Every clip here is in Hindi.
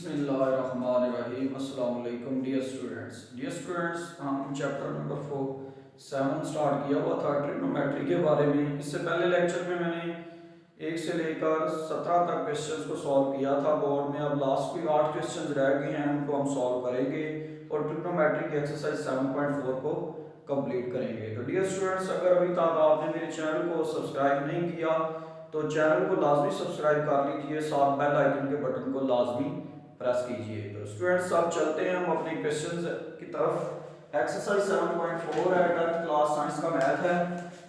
बिस्मिल्लाहिर्रहमानिर्रहीम। अस्सलाम वालेकुम डियर स्टूडेंट्स, हम चैप्टर नंबर 7 स्टार्ट किया हुआ था ट्रिग्नोमेट्री के बारे में। इससे पहले लेक्चर में मैंने 1 से लेकर 17 तक क्वेश्चंस को सॉल्व किया था बोर्ड में। अब लास्ट कोई 8 क्वेश्चंस रह गए हैं, उनको हम सॉल्व करेंगे और ट्रिग्नोमेट्री की एक्सरसाइज 7.4 को कंप्लीट करेंगे। तो डियर स्टूडेंट्स, अगर अभी तक आपने मेरे चैनल को सब्सक्राइब नहीं किया तो चैनल को लाजमी सब्सक्राइब कर लीजिए, साथ बेल आइकन के बटन को लाजमी प्रेस कीजिए। तो स्टूडेंट्स, अब चलते हैं हम अपने क्वेश्चंस की तरफ। एक्सरसाइज 7.4 है, 10th क्लास साइंस का मैथ है।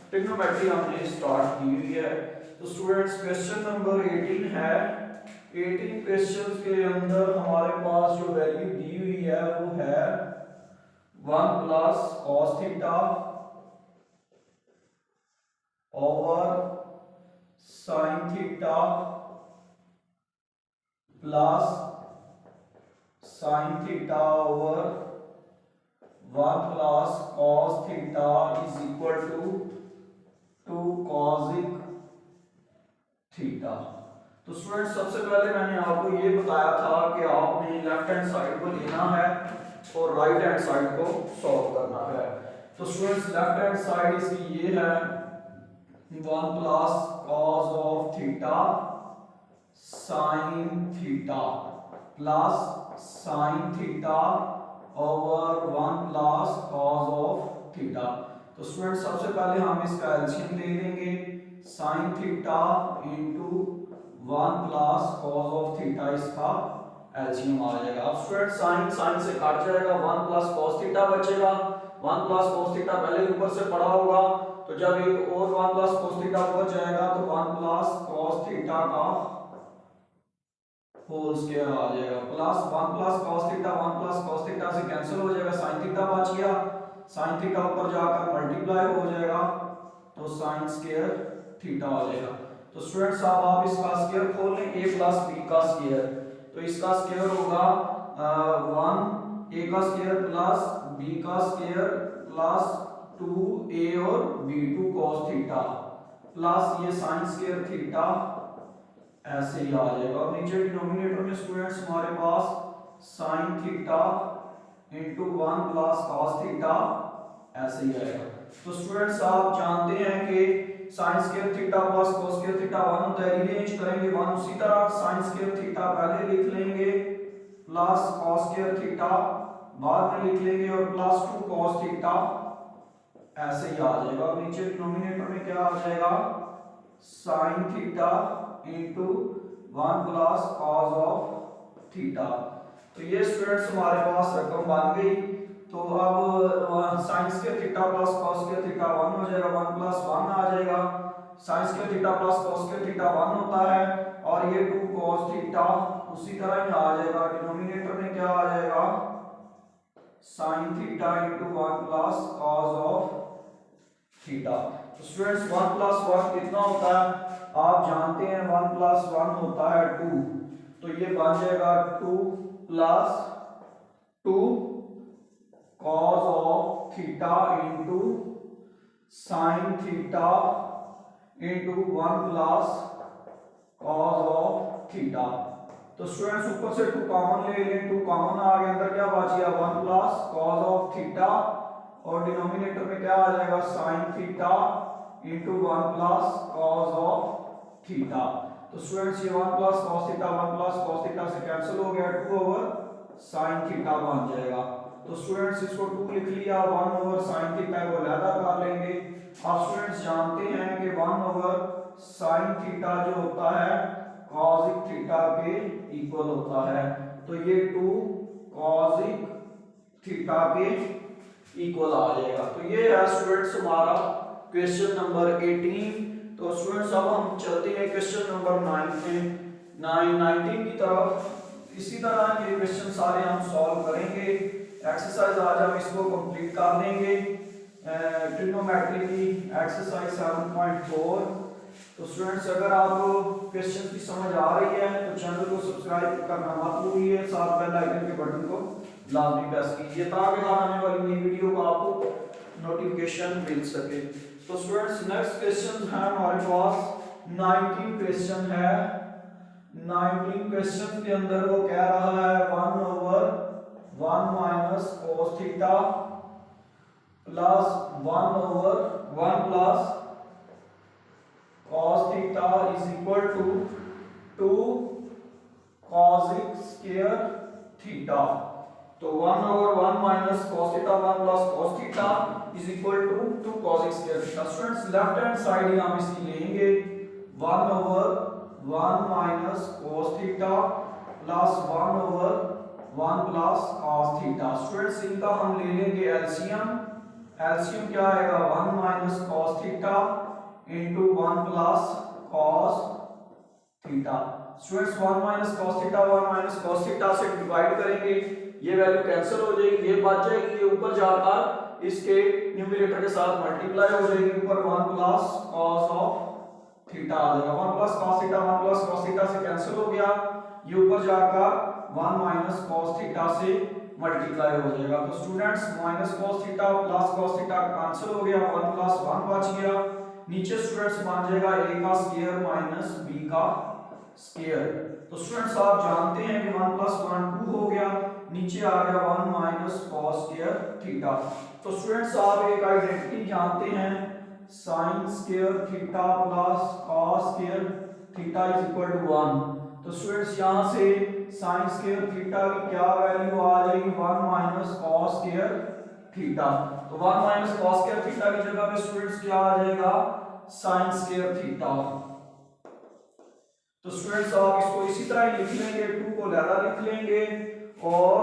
ट्रिग्नोमेट्री हमने स्टार्ट की हुई है। तो स्टूडेंट्स, क्वेश्चन नंबर 18 है। 18 क्वेश्चंस के अंदर हमारे पास जो वैल्यू दी हुई है वो है 1 plus cos theta over sin theta plus sin theta over 1 plus cos theta is equal to 2 cosic theta. तो स्टूडेंट, सबसे पहले मैंने आपको ये बताया था कि आपने लेफ्ट हैंड साइड को लेना है और राइट हैंड साइड को सॉल्व करना है। तो स्टूडेंट्स, लेफ्ट हैंड साइड इसकी ये है 1 plus cos of theta sin theta plus sin theta over 1 plus cos of theta. तो स्टूडेंट, सबसे पहले हम इसका एलसीएम ले लेंगे। sin theta into 1 plus cos of theta, इसका एलसीएम आ जाएगा। अब स्टूडेंट, sin से कट जाएगा, 1 प्लस cos थीटा बचेगा। 1 प्लस cos थीटा पहले ऊपर से पड़ा होगा, तो जब एक और 1 प्लस cos थीटा ऊपर जाएगा तो 1 प्लस cos थीटा का होल स्क्वायर आ जाएगा, plus 1 plus cos theta 1 plus cos theta से कैंसिल हो जाएगा, sin थीटा बच गया। sin थीटा ऊपर जाकर मल्टीप्लाई हो जाएगा तो sin स्क्वायर थीटा आ जाएगा। तो स्टूडेंट्स, अब आप इसका स्क्वायर खोल लें, a प्लस b का स्क्वायर। तो इसका स्क्वायर होगा 1 a का स्क्वायर प्लस b का स्क्वायर प्लस 2a और b 2 cos थीटा प्लस ये sin स्क्वायर थीटा, ऐसे ही आ जाएगा। और नीचे डिनोमिनेटर में स्टूडेंट्स हमारे पास sin theta into 1 plus cos theta ऐसे ही आएगा। तो स्टूडेंट्स, आप जानते हैं कि sin square theta plus cos square theta 1 होता है, रीअरेंज करेंगे 1 उसी तरह sin स्क्वायर थीटा पहले लिख लेंगे प्लस cos स्क्वायर थीटा बाद में लिख लेंगे और प्लस 2 cos थीटा ऐसे ही आ जाएगा। और नीचे डिनोमिनेटर में क्या आ जाएगा, sin theta into 1 plus cos of theta. तो ये स्टूडेंट्स हमारे पास रकम बन गई। तो अब sin square theta plus cos square theta 1 हो जाएगा, 1 प्लस 1 आ जाएगा। sin square theta plus cos square theta 1 होता है और ये 2 cos थीटा उसी तरह ही आ जाएगा। डिनोमिनेटर में क्या आ जाएगा, sin theta into 1 plus cos of theta. तो स्टूडेंट्स, 1 प्लस 1 कितना होता है, आप जानते हैं 1 प्लस 1 होता है 2। तो ये बन जाएगा 2 plus 2 cos of theta into sin theta into 1 plus cos of theta. तो स्टूडेंट्स, ऊपर से 2 कॉमन ले लें, 2 कॉमन आ गया, अंदर क्या बच गया 1 प्लस cos ऑफ थीटा और डिनोमिनेटर में क्या आ जाएगा sin theta into 1 plus cos of theta. तो स्टूडेंट्स, ये 1 plus cos theta 1 plus cos theta से कैंसिल हो गया, 2 ओवर sin थीटा बन जाएगा। तो स्टूडेंट्स, इसको 2 लिख लिया, 1 ओवर sin थीटा को अलग कर लेंगे। आप स्टूडेंट्स जानते हैं कि 1 ओवर sin थीटा जो होता है cosic थीटा के इक्वल होता है। तो ये 2 cosic थीटा के इक्वल आ जाएगा। तो ये है स्टूडेंट्स हमारा क्वेश्चन नंबर 18। तो स्टूडेंट्स, अब हम चलते हैं क्वेश्चन नंबर 19 की तरफ। इसी तरह ये क्वेश्चन सारे हम सॉल्व करेंगे। एक्सरसाइज आज हम इसको कंप्लीट कर लेंगे, ट्रिग्नोमेट्री की एक्सरसाइज 7.4। तो स्टूडेंट्स, अगर आपको क्वेश्चन की समझ आ रही है तो चैनल को सब्सक्राइब करना मत भूलिए, साथ बेल आइकन के बटन को लाजमी प्रेस कीजिए ताकि आने वाली नई वीडियो को आपको नोटिफिकेशन मिल सके। तो स्टूडेंट्स, नेक्स्ट क्वेश्चन है हमारे पास 19 क्वेश्चन है। 19 क्वेश्चन के अंदर वो कह रहा है 1/1 minus cos theta plus 1/1 plus cos theta is equal to 2 cosic square theta. तो 1/1 minus cos theta 1 plus cos theta is equal to 2 cosic square theta. Students left hand side हम इसकी लेंगे 1/1 minus cos theta plus 1/1 plus cos theta. Students इनका हम ले लेंगे एलसीएम। एलसीएम क्या आएगा 1 minus cos theta into 1 plus cos theta. Students 1 minus cos theta 1 minus cos theta से डिवाइड करेंगे, ये वैल्यू कैंसिल हो जाएगी, ये बच जाएगी, ये ऊपर जाकर इसके न्यूमरेटर के साथ मल्टीप्लाई हो जाएगी, ऊपर 1 प्लस cos ऑफ थीटा आ जाएगा। 1 plus cos theta 1 plus cos theta से कैंसिल हो गया, ये ऊपर जाकर 1 माइनस cos थीटा से मल्टीप्लाई हो जाएगा। तो students minus cos theta plus cos theta cancel हो गया, 1 प्लस 1 बच गया। नीचे स्टूडेंट्स बन जाएगा a का स्क्वायर माइनस b का स्क्वायर। तो स्टूडेंट्स आप जानते हैं कि 1 प्लस 1 2 हो गया, नीचे आ गया 1 माइनस cos स्क्वायर थीटा। तो स्टूडेंट्स आप एक आइडेंटिटी जानते हैं sin square theta plus cos square theta is equal to 1। तो स्टूडेंट्स यहां से sin स्क्वायर थीटा की क्या वैल्यू आ जाएगी 1 माइनस cos स्क्वायर थीटा। तो 1 माइनस cos स्क्वायर थीटा की जगह पे स्टूडेंट्स क्या आ जाएगा sin स्क्वायर थीटा। तो स्टूडेंट्स आप इसको इसी तरह ही लिख लेंगे, 2 को लहदा लिख लेंगे और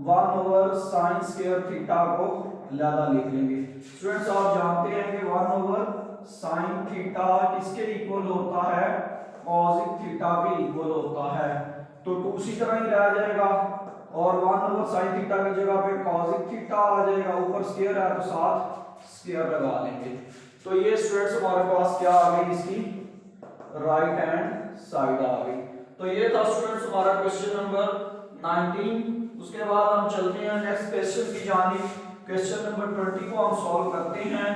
1/sin स्क्वायर थीटा को लहदा लिख लेंगे। स्टूडेंट्स आप जानते हैं कि 1/sin थीटा किसके इक्वल होता है cosic थीटा के इक्वल होता है। तो 2 उसी तरह ही रह जाएगा और 1/sin थीटा की जगह पे cosic थीटा आ जाएगा, ऊपर स्क्वायर है तो साथ स्क्वायर लगा लेंगे। तो ये स्टूडेंट्स हमारे पास क्या आ गई इसकी राइट हैंड साइड आ गई। तो ये था स्टूडेंट्स हमारा क्वेश्चन नंबर 19। उसके बाद हम चलते हैं नेक्स्ट क्वेश्चन की जानिब। क्वेश्चन नंबर 20 को हम सॉल्व करते हैं।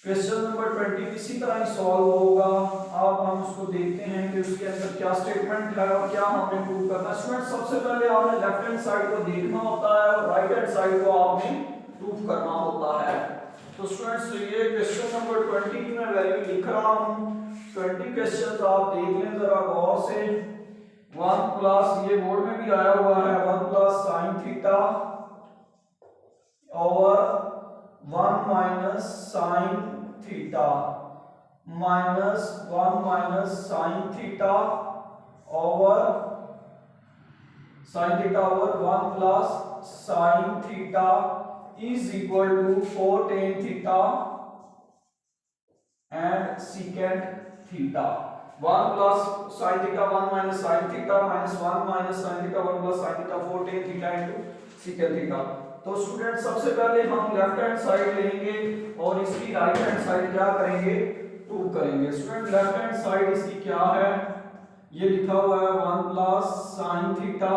क्वेश्चन नंबर 20 इसी तरह ही सॉल्व होगा। अब हम उसको देखते हैं कि उसके अंदर क्या स्टेटमेंट है और क्या हमने प्रूव करना है। स्टूडेंट सबसे पहले आपने लेफ्ट हैंड साइड को देखना होता है और राइट हैंड साइड को आपने प्रूव करना होता है। तो स्टूडेंट्स ये क्वेश्चन नंबर 20 की मैं वैल्यू लिख रहा हूं। 20 क्वेश्चंस आप देख लें जरा गौर से। 1 प्लस ये बोर्ड में भी आया हुआ है 1 प्लस sin थीटा और 1 minus sin theta minus 1 minus sin theta over sin theta over 1 plus sin theta is equal to 4 tan theta and secant theta. 1 plus sin theta 1 minus sin theta minus 1 minus sin theta 1 plus sin theta 4 tan theta into secant theta. तो स्टूडेंट सबसे पहले हम लेफ्ट हैंड साइड लेंगे और इसकी राइट हैंड साइड क्या करेंगे प्रूव करेंगे। स्टूडेंट लेफ्ट हैंड साइड इसकी क्या है, ये लिखा हुआ है 1 plus sin theta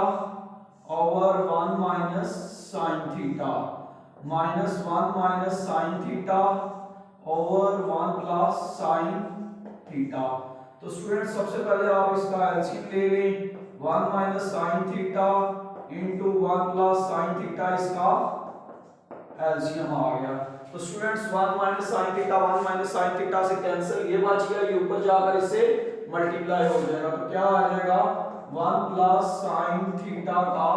over 1 minus sin theta minus 1 minus sin theta over 1 plus sin theta. तो स्टूडेंट सबसे पहले आप इसका एलसीएम ले लें 1 minus sin theta into 1 plus sin theta, इसका एलसीएम आ गया। तो students 1 minus sin theta 1 minus sin theta से कैंसिल, ये बच गया, ये ऊपर जाकर इससे मल्टीप्लाई हो जाएगा। तो क्या आ जाएगा 1 प्लस sin थीटा का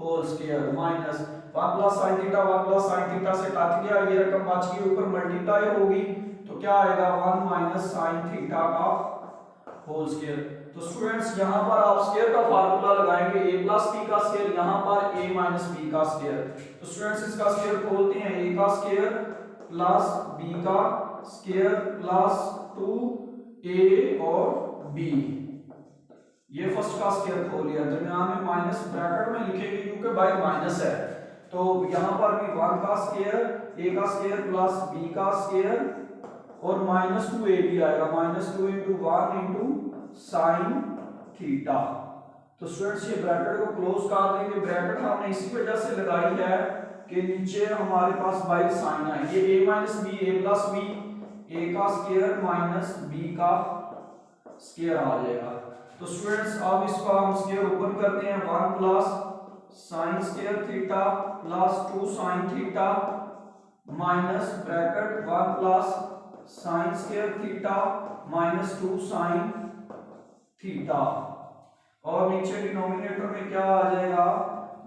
whole square minus 1 plus sin theta 1 plus sin theta से कट गया, ये रकम बच गई, ऊपर मल्टीप्लाई होगी तो क्या आएगा 1 माइनस sin थीटा का होल स्क्वायर। तो स्टूडेंट्स यहां पर आप स्क्वायर का फार्मूला लगाएंगे a प्लस b का स्क्वायर, यहां पर a माइनस b का स्क्वायर। तो स्टूडेंट्स इसका स्क्वायर खोलते हैं, a का स्क्वायर प्लस b का स्क्वायर प्लस 2a और b, ये फर्स्ट का स्क्वायर खोल लिया। दरमियान में माइनस ब्रैकेट में लिखेंगे क्योंकि बाय माइनस है। तो यहां पर भी 1 का स्क्वायर a का स्क्वायर प्लस b का स्क्वायर और माइनस 2a भी आएगा, minus 2 into 1 into sine theta. तो स्टूडेंट्स ये ब्रैकेट को क्लोज कर देंगे। ब्रैकेट हमने इसी वजह से लगाई है कि नीचे हमारे पास बाई साइन है, ये a minus b a plus b, a का स्क्वायर माइनस b का स्क्वायर आ जाएगा। तो स्टूडेंट्स अब इसका हम स्क्वायर ओपन करते हैं, 1 plus sign square theta plus 2 sign theta minus bracket 1 plus sign square theta minus 2 sine theta, और नीचे डिनोमिनेटर में क्या आ जाएगा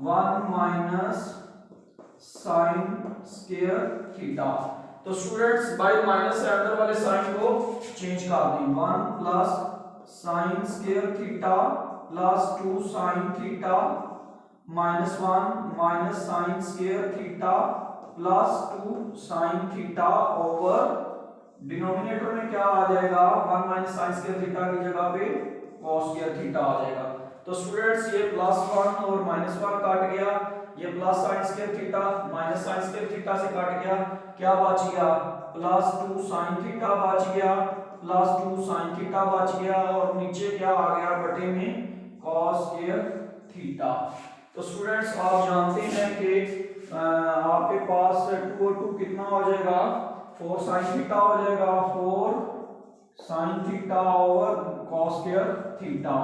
1 माइनस साइन स्क्वायर थीटा। तो स्टूडेंट्स बाय माइनस से अंदर वाले साइन को चेंज कर दें, 1 plus sign square theta plus 2 sign theta minus 1 minus sign square theta plus 2 sign theta over denominator में क्या आ जाएगा 1 माइनस साइन स्क्वायर थीटा की जगह पे cos स्क्वायर थीटा आ जाएगा। तो स्टूडेंट्स ये +1 और -1 काट गया, ये plus sign square theta minus sign square theta से काट गया, क्या बच गया +2 साइन थीटा बच गया, +2 साइन थीटा बच गया, और नीचे क्या आ गया बटे में cos स्क्वायर थीटा। तो स्टूडेंट्स आप जानते हैं कि आपके पास 2 और 2 कितना हो जाएगा 4 साइन थीटा हो जाएगा, 4 sine theta over cos square theta.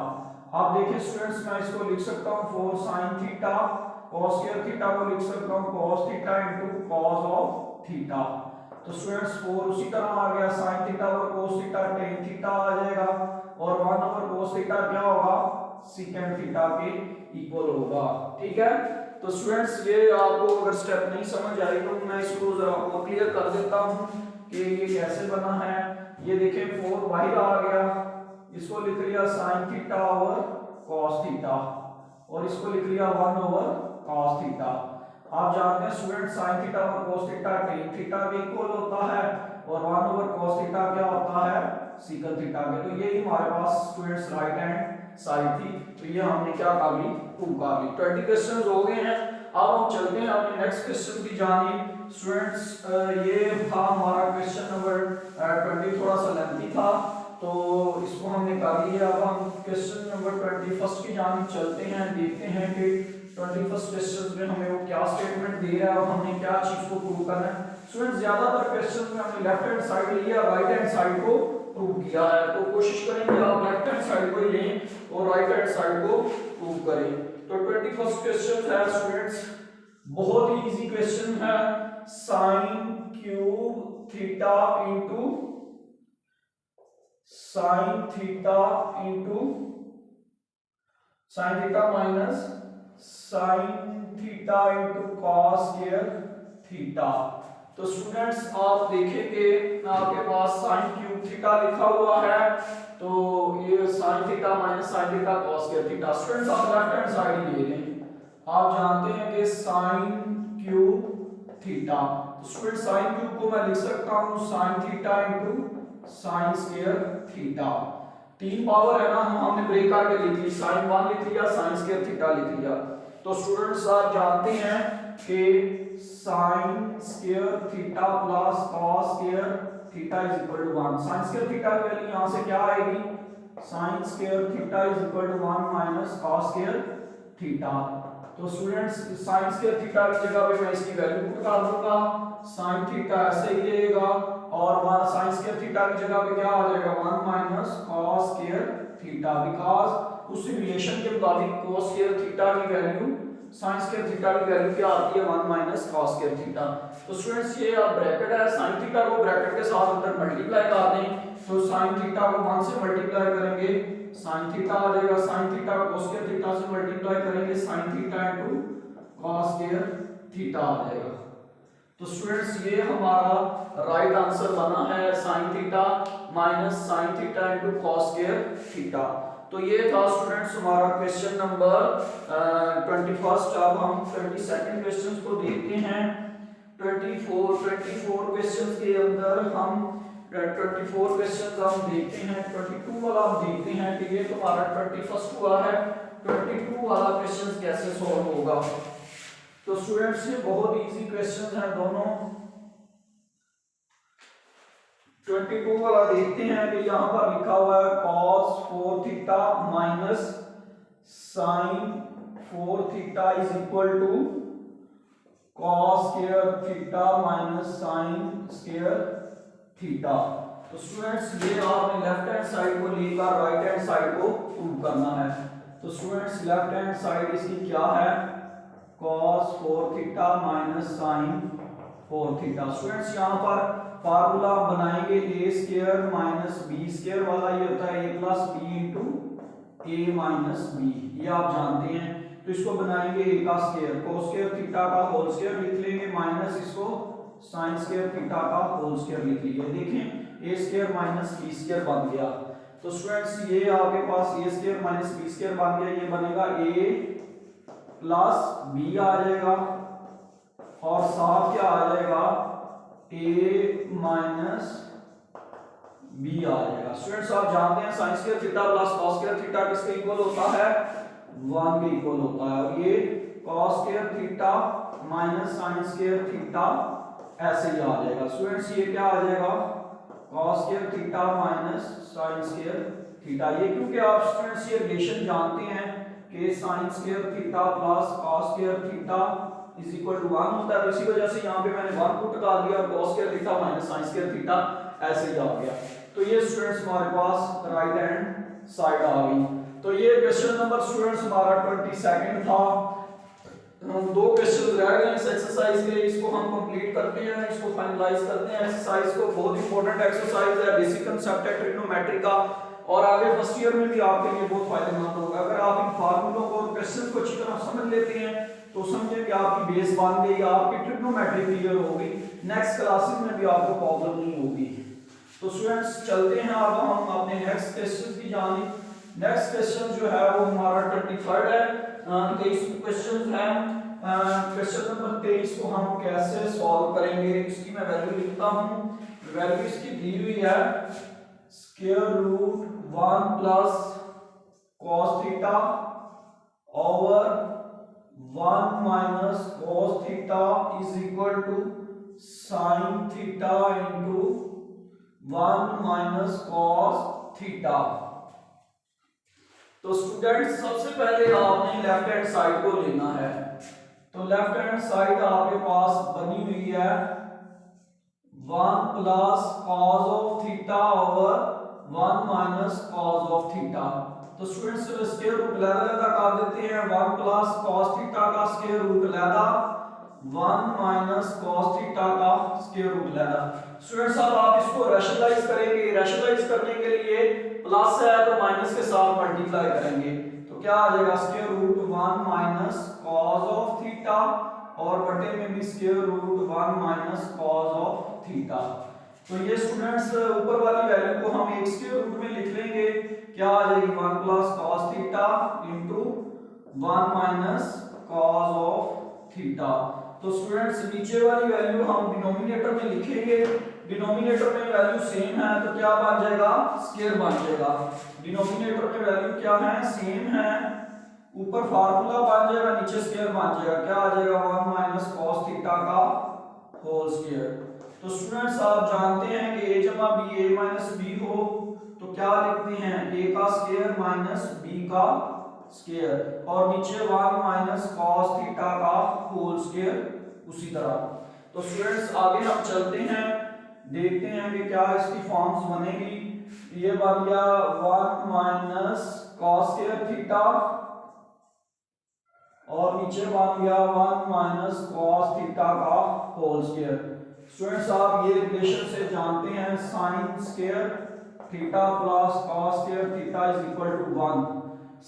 आप देखिए स्टूडेंट्स मैं इसको लिख सकता हूँ 4 sine theta, cos square theta को लिख सकता हूँ cos theta into cos of theta. तो स्टूडेंट्स 4 उसी तरह आ गया, sine theta over cos theta tan theta आ जाएगा, और 1 ओवर cos थीटा क्या होगा secant थीटा के इक्वल होगा। ठीक है, तो स्टूडेंट्स ये आपको अगर स्टेप नहीं समझ आई तो मैं इसको जरा आपको क्लियर कर देता हूँ कि ये कैसे बना है। ये देखें 4 बाहर आ गया, इसको लिख लिया sin theta over cos theta, और इसको लिख लिया 1 ओवर cos थीटा। आप जानते हैं student sin theta over cos theta tan theta के इक्वल होता है, और 1 ओवर cos थीटा क्या होता है secant थीटा के। तो ये हमारे पास स्टूडेंट्स राइट हैंड साइड थी, तो ये हमने क्या कर ली प्रूव कर ली। 20 क्वेश्चंस हो गए हैं, अब हम चलते हैं अपने नेक्स्ट क्वेश्चन की जानिब। स्टूडेंट्स ये था हमारा क्वेश्चन नंबर 20, थोड़ा सा लेंथी था तो इसको हमने कर लिया। अब हम क्वेश्चन नंबर 21 की जानिब चलते हैं, देखते हैं कि 21 क्वेश्चन में हमें वो क्या स्टेटमेंट दे रहा है और हमने क्या चीज को प्रूव करना है। स्टूडेंट्स ज्यादातर क्वेश्चन में हमने लेफ्ट हैंड साइड लिया, राइट हैंड साइड को प्रूव किया है, तो कोशिश करें कि आप लेफ्ट हैंड साइड को ही लें और राइट हैंड साइड को प्रूव करें। तो 21 क्वेश्चन है स्टूडेंट्स, बहुत ही इजी क्वेश्चन है, sine cube theta into sine theta minus sine theta into cos square theta. तो स्टूडेंट्स आप देखेंगे आपके पास साइन क्यूब थीटा लिखा हुआ है, तो ये sign theta minus sine theta cos square theta. Students आप लेफ्ट हैंड साइड ही ले लें, आप जानते हैं कि साइन क्यूब थीटा, तो स्टूडेंट साइन क्यूब को मैं लिख सकता हूं sine theta into sine square theta. 3 power है ना, हमने ब्रेक करके लिख ली, साइन 1 लिख लिया, साइन स्क्वायर थीटा लिख लिया। तो स्टूडेंट्स आप जानते हैं कि sine square theta plus cos square theta is equal to 1। Sine square theta की वैल्यू यहां से क्या आएगी, sine square theta is equal to 1 minus cos square theta. तो स्टूडेंट्स साइन स्क्वायर थीटा की जगह पे मैं इसकी वैल्यू पुट कर दूंगा, साइन थीटा ऐसे ही रहेगा, और साइन स्क्वायर थीटा की जगह पे क्या आ जाएगा 1 minus cos square theta, because उस रिलेशन के मुताबिक cos स्क्वायर थीटा की वैल्यू साइन स्क्वायर थीटा की वैल्यू क्या आती है 1 माइनस cos स्क्वायर थीटा। तो स्टूडेंट्स ये ब्रैकेट है, साइन थीटा को ब्रैकेट के साथ अंदर मल्टीप्लाई कर दें, तो साइन थीटा को 1 से मल्टीप्लाई करेंगे साइन थीटा आ जाएगा, साइन थीटा को cos स्क्वायर थीटा से मल्टीप्लाई करेंगे sine theta into cos square theta आ जाएगा। तो स्टूडेंट्स ये हमारा राइट आंसर बना है sine theta minus sine theta into cos square theta. तो ये था स्टूडेंट्स हमारा क्वेश्चन नंबर 21। अब हम 22nd क्वेश्चन को देखते हैं। 24 क्वेश्चंस के अंदर हम 24 क्वेश्चंस हम देखते हैं, 22 वाला हम देखते हैं कि ये तुम्हारा 21 हुआ है, 22 वाला क्वेश्चन कैसे सॉल्व होगा। तो स्टूडेंट्स ये बहुत इजी क्वेश्चंस हैं दोनों। 22 वाला देखते हैं कि यहां पर लिखा हुआ है cos 4 theta minus sin 4 theta is equal to cos square theta minus sin square theta. तो स्टूडेंट्स ये आपने लेफ्ट हैंड साइड को लेकर राइट हैंड साइड को प्रूव करना है। तो स्टूडेंट्स लेफ्ट हैंड साइड इसकी क्या है, cos 4 theta minus sin 4 theta. Students यहाँ पर फार्मूला बनाएंगे a square minus b square वाला, ये होता है a plus b into a minus b, ये आप जानते हैं। तो इसको बनाएंगे a का स्क्वायर, cos स्क्वायर थीटा का होल स्क्वायर लिख लेंगे, माइनस इसको sin स्क्वायर थीटा का होल स्क्वायर लिख लीजिए। देखें a square minus b square बन गया। तो स्टूडेंट्स ये आपके पास a square minus b square बन गया, ये बनेगा a प्लस b आ जाएगा और साथ क्या आ जाएगा a माइनस b आ जाएगा। स्टूडेंट्स आप जानते हैं sin square theta plus cos square theta किसके इक्वल होता है, 1 के इक्वल होता है। और ये cos square theta minus sin square theta ऐसे ही आ जाएगा। स्टूडेंट्स ये क्या आ जाएगा, cos square theta minus sin square theta. ये क्योंकि आप स्टूडेंट्स ये रिलेशन जानते हैं कि sin square theta plus cos square theta is equal to 1 होता है, तो इसी वजह से यहाँ पे मैंने 1 पुट डाल दिया और cos square theta minus sin square theta ऐसे ही आ गया। तो ये स्टूडेंट्स हमारे पास राइट हैंड साइड आ गई। तो ये क्वेश्चन नंबर स्टूडेंट्स हमारा 22 था। दो क्वेश्चन रह गए इस एक्सरसाइज के, इसको हम कंप्लीट करते हैं, इसको फाइनलाइज करते हैं एक्सरसाइज को। बहुत इंपॉर्टेंट एक्सरसाइज है, बेसिक कांसेप्ट है ट्रिग्नोमेट्री का, और आगे फर्स्ट ईयर में भी आपके लिए बहुत फायदेमंद होगा। अगर आप इन फार्मूलों को और क्वेश्चन को अच्छी तरह समझ लेते हैं तो समझिए कि आपकी बेस बन गई, आपकी ट्रिग्नोमेट्री क्लियर होगी, नेक्स्ट क्लासेस में भी आपको प्रॉब्लम नहीं होगी। तो स्टूडेंट्स चलते हैं अब हम अपने नेक्स्ट क्वेश्चन की जानिब। नेक्स्ट क्वेश्चन जो है वो हमारा 23 है, 23 क्वेश्चन है। क्वेश्चन नंबर 23 को हम कैसे सॉल्व करेंगे, इसकी मैं वैल्यू लिखता हूँ। वैल्यू इसकी दी हुई है square root 1 plus cos theta over 1 minus cos theta is equal to sin theta into 1 minus cos theta. तो स्टूडेंट्स सबसे पहले आपने लेफ्ट हैंड साइड को लेना है। तो लेफ्ट हैंड साइड आपके पास बनी हुई है 1 plus cos of theta over 1 minus cos of theta. तो स्टूडेंट्स स्क्वायर रूट लैदा कर देते हैं, 1 प्लस cos थीटा का स्क्वायर रूट लैदा 1 माइनस cos थीटा का स्क्वायर रूट लैदा। स्टूडेंट्स अब आप इसको रैशनलाइज करेंगे, रैशनलाइज करने के लिए प्लस है तो माइनस के साथ मल्टीप्लाई करेंगे, तो क्या आ जाएगा square root 1 minus cos of theta और बटे में भी square root 1 minus cos of theta. तो ये स्टूडेंट्स ऊपर वाली वैल्यू को हम एक स्क्वायर रूट में लिख लेंगे, क्या आ जाएगी 1 plus cos theta into 1 minus cos of theta. तो स्टूडेंट्स नीचे वाली वैल्यू हम डिनोमिनेटर में लिखेंगे, डिनोमिनेटर में वैल्यू सेम है तो क्या बन जाएगा स्क्वायर बन जाएगा। डिनोमिनेटर में वैल्यू क्या है सेम है, ऊपर फार्मूला बन जाएगा नीचे स्क्वायर बन जाएगा, क्या आ जाएगा 1 माइनस cos थीटा का होल स्क्वायर। तो स्टूडेंट्स आप जानते हैं कि a जमा b a माइनस b हो तो क्या लिखते हैं a का स्क्वायर माइनस b का स्क्वायर और नीचे 1 माइनस cos थीटा का होल स्क्वायर उसी तरह। तो स्टूडेंट्स आगे हम चलते हैं, देखते हैं कि क्या इसकी फॉर्म्स बनेगी। ये बन गया 1 माइनस cos स्क्वायर थीटा और नीचे बन गया 1 माइनस cos थीटा का होल स्क्वायर। स्टूडेंट्स आप ये रिलेशन से जानते हैं sin square theta plus cos square theta is equal to 1।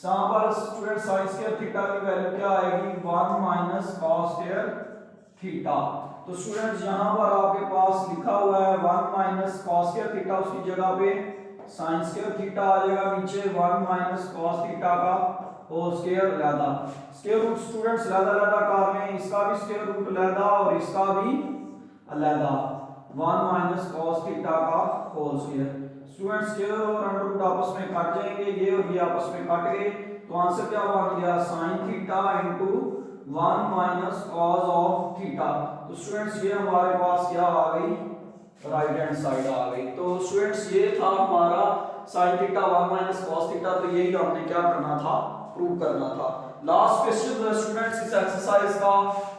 यहाँ पर स्टूडेंट sin स्क्वायर थीटा की वैल्यू क्या आएगी 1 माइनस cos स्क्वायर थीटा। तो स्टूडेंट्स यहाँ पर आपके पास लिखा हुआ है 1 माइनस cos स्क्वायर थीटा, उसकी जगह पे sin स्क्वायर थीटा आ जाएगा, नीचे 1 माइनस cos थीटा का होल स्क्वायर लैदा। स्क्वायर रूट स्टूडेंट्स लैदा कर लें, इसका भी स्क्वायर रूट लैदा और इसका भी लैदा 1 माइनस cos थीटा का होल स्क्वायर। स्टूडेंट्स स्क्वायर और अंडर रूट आपस में कट जाएंगे, ये और ये आपस में कट गए, तो आंसर क्या बन गया sin theta into 1 minus cos of theta. तो स्टूडेंट्स ये हमारे पास क्या आ गई राइट हैंड साइड आ गई। तो स्टूडेंट्स ये था हमारा sin theta 1 minus cos theta, तो यही हमने क्या करना था प्रूव करना था। लास्ट क्वेश्चन है स्टूडेंट्स इस एक्सरसाइज का,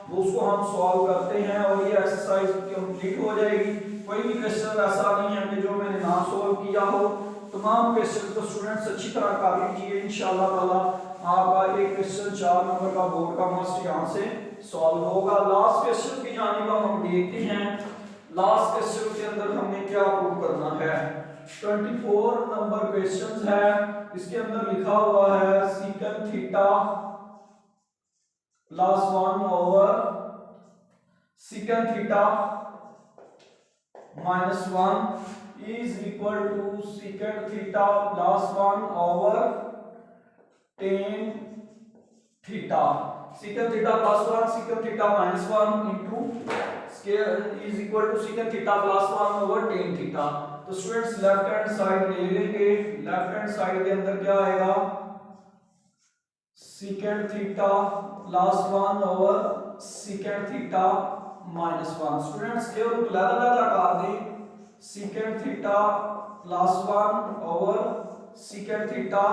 वो उसको हम सॉल्व करते हैं और ये एक्सरसाइज कंप्लीट हो जाएगी। कोई भी क्वेश्चन ऐसा नहीं है कि जो मैंने ना सोल्व किया हो। तमाम क्वेश्चन को स्टूडेंट्स अच्छी तरह कर लीजिए, इंशाल्लाह ताला आपका एक क्वेश्चन 4 नंबर का बोर्ड का मस्ट यहाँ से सॉल्व होगा। लास्ट क्वेश्चन की जानिब हम देखते हैं। लास्ट क्वेश्चन के अंदर हमने क्या प्रूव करना है। 24 नंबर क्वेश्चन है, इसके अंदर लिखा हुआ है secant theta plus 1 over secant theta minus 1 is equal to secant theta plus 1 over tan theta. Secant theta plus 1 secant theta minus 1 into square is equal to secant theta plus 1 over tan theta. तो स्टूडेंट्स लेफ्ट हैंड साइड ले लेंगे। लेफ्ट हैंड साइड के अंदर क्या आएगा, secant theta plus 1 over secant theta minus 1। Students के रूप लैदा कर दें, secant theta plus 1 over secant theta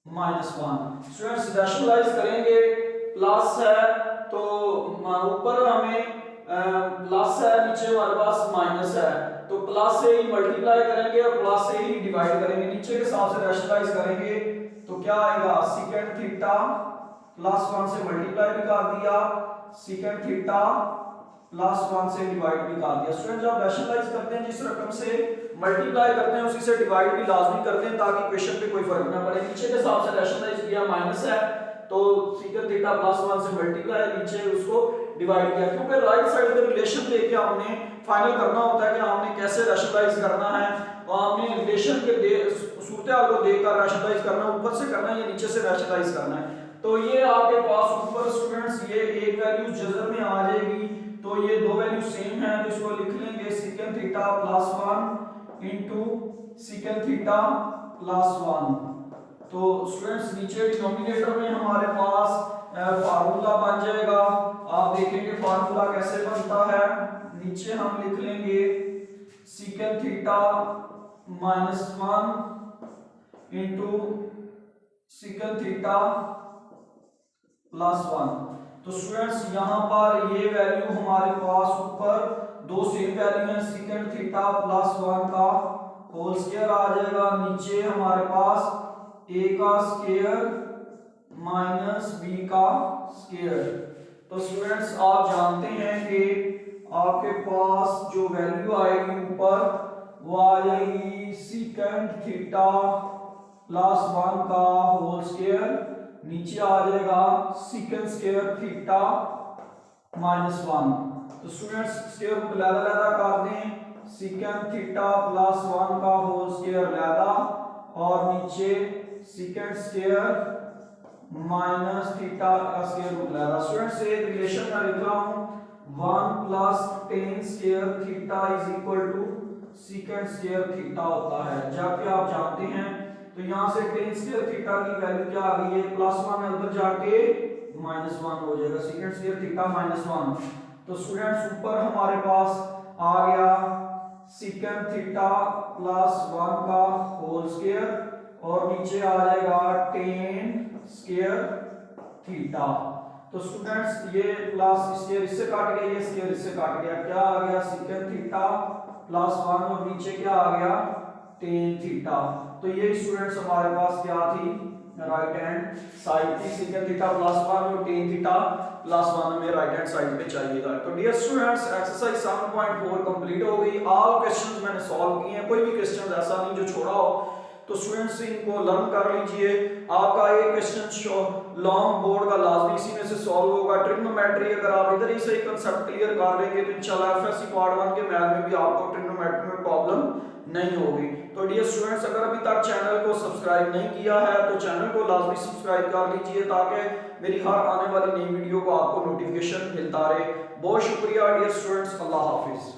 minus 1। Students rationalise करेंगे, प्लस है तो ऊपर हमें प्लस है, नीचे हमारे पास माइनस है, तो प्लस से ही मल्टीप्लाई करेंगे और प्लस से ही डिवाइड करेंगे। नीचे के हिसाब से रैशनलाइज करेंगे तो क्या आएगा, सीकन थीटा प्लस 1 से मल्टीप्लाई भी कर दिया, सीकन थीटा प्लस 1 से डिवाइड भी कर दिया। स्टूडेंट जब रैशनलाइज करते हैं जिस रकम से मल्टीप्लाई करते हैं उसी से डिवाइड भी लाजमी करते हैं ताकि क्वेश्चन पे कोई फर्क ना पड़े। नीचे के हिसाब से रैशनलाइज किया, माइनस है तो सीकन थीटा प्लस 1 से मल्टीप्लाई, नीचे उसको डिवाइड किया, क्योंकि राइट साइड का रिलेशन लेके हमने फाइनल करना होता है कि हमने कैसे रैशनलाइज करना है और हमने रिलेशन के सूरत-हाल को देखकर रैशनलाइज करना, ऊपर से करना है या नीचे से रैशनलाइज करना है। तो ये आपके पास ऊपर स्टूडेंट्स ये एक वैल्यू जज़र में आ जाएगी, तो ये दो वैल्यू सेम है तो इसको लिख लेंगे secant theta plus 1 into secant theta plus 1। तो स्टूडेंट्स नीचे डिनोमिनेटर में हमारे पास फार्मूला बन जाएगा। आप देखेंगे फार्मूला कैसे बनता है, नीचे हम लिख लेंगे secant theta minus 1 into secant theta plus 1। तो स्टूडेंट्स यहाँ पर ये वैल्यू हमारे पास ऊपर दो सेम वैल्यू है, सीकन थीटा प्लस 1 का होल स्क्वायर आ जाएगा, नीचे हमारे पास a का स्क्वायर माइनस b का स्क्वायर। तो स्टूडेंट्स आप जानते हैं कि आपके पास जो वैल्यू आएगी ऊपर वो आ जाएगी सीकन थीटा प्लस 1 का होल स्क्वायर, नीचे आ जाएगा सीकन स्क्वायर थीटा माइनस 1। तो स्टूडेंट्स स्क्वायर रूट लैदा कर दें, सीकन थीटा प्लस 1 का होल स्क्वायर लैदा और नीचे सीकन स्क्वायर माइनस थीटा का स्क्वायर रूट लैदा। स्टूडेंट्स एक रिलेशन मैं लिख रहा हूं, 1 plus tan square theta is equal to secant square theta होता है। जबकि आप जानते हैं तो यहां से टेन स्क्वायर थीटा की वैल्यू क्या आ गई है, प्लस 1 है, उधर जाके माइनस 1 हो जाएगा, सीकन स्क्वायर थीटा माइनस 1। तो स्टूडेंट्स ऊपर हमारे पास आ गया सीकन थीटा प्लस 1 का होल स्क्वायर और नीचे आ जाएगा टेन स्क्वायर थीटा। तो स्टूडेंट्स ये प्लस स्क्वायर इससे काट गया, ये स्क्वायर इससे काट गया, क्या आ गया सीकन थीटा प्लस 1 और नीचे क्या आ गया टेन थीटा। तो ये स्टूडेंट्स हमारे पास क्या थी, राइट हैंड साइड थी, सीकन थीटा प्लस 1 और टेन थीटा प्लस 1 में राइट हैंड साइड पे चाहिएगा। तो डियर स्टूडेंट्स एक्सरसाइज 7.4 कंप्लीट हो गई। ऑल क्वेश्चंस मैंने सॉल्व किए हैं, कोई भी क्वेश्चन ऐसा नहीं जो छोड़ा हो। तो स्टूडेंट्स इनको लर्न कर लीजिए। आपका एक क्वेश्चन लॉन्ग बोर्ड का लाजमी इसी में से सॉल्व होगा। ट्रिग्नोमेट्री अगर आप इधर ही से कंसेप्ट क्लियर कर लेंगे तो इंशाल्लाह एफएससी पार्ट 1 के मैथ में भी आपको ट्रिग्नोमेट्री में प्रॉब्लम नहीं होगी। तो डियर स्टूडेंट्स अगर अभी तक चैनल को सब्सक्राइब नहीं किया है तो चैनल को लाजमी सब्सक्राइब कर लीजिए ताकि मेरी हर आने वाली नई वीडियो को आपको नोटिफिकेशन मिलता रहे। बहुत शुक्रिया डियर स्टूडेंट्स, अल्लाह हाफिज।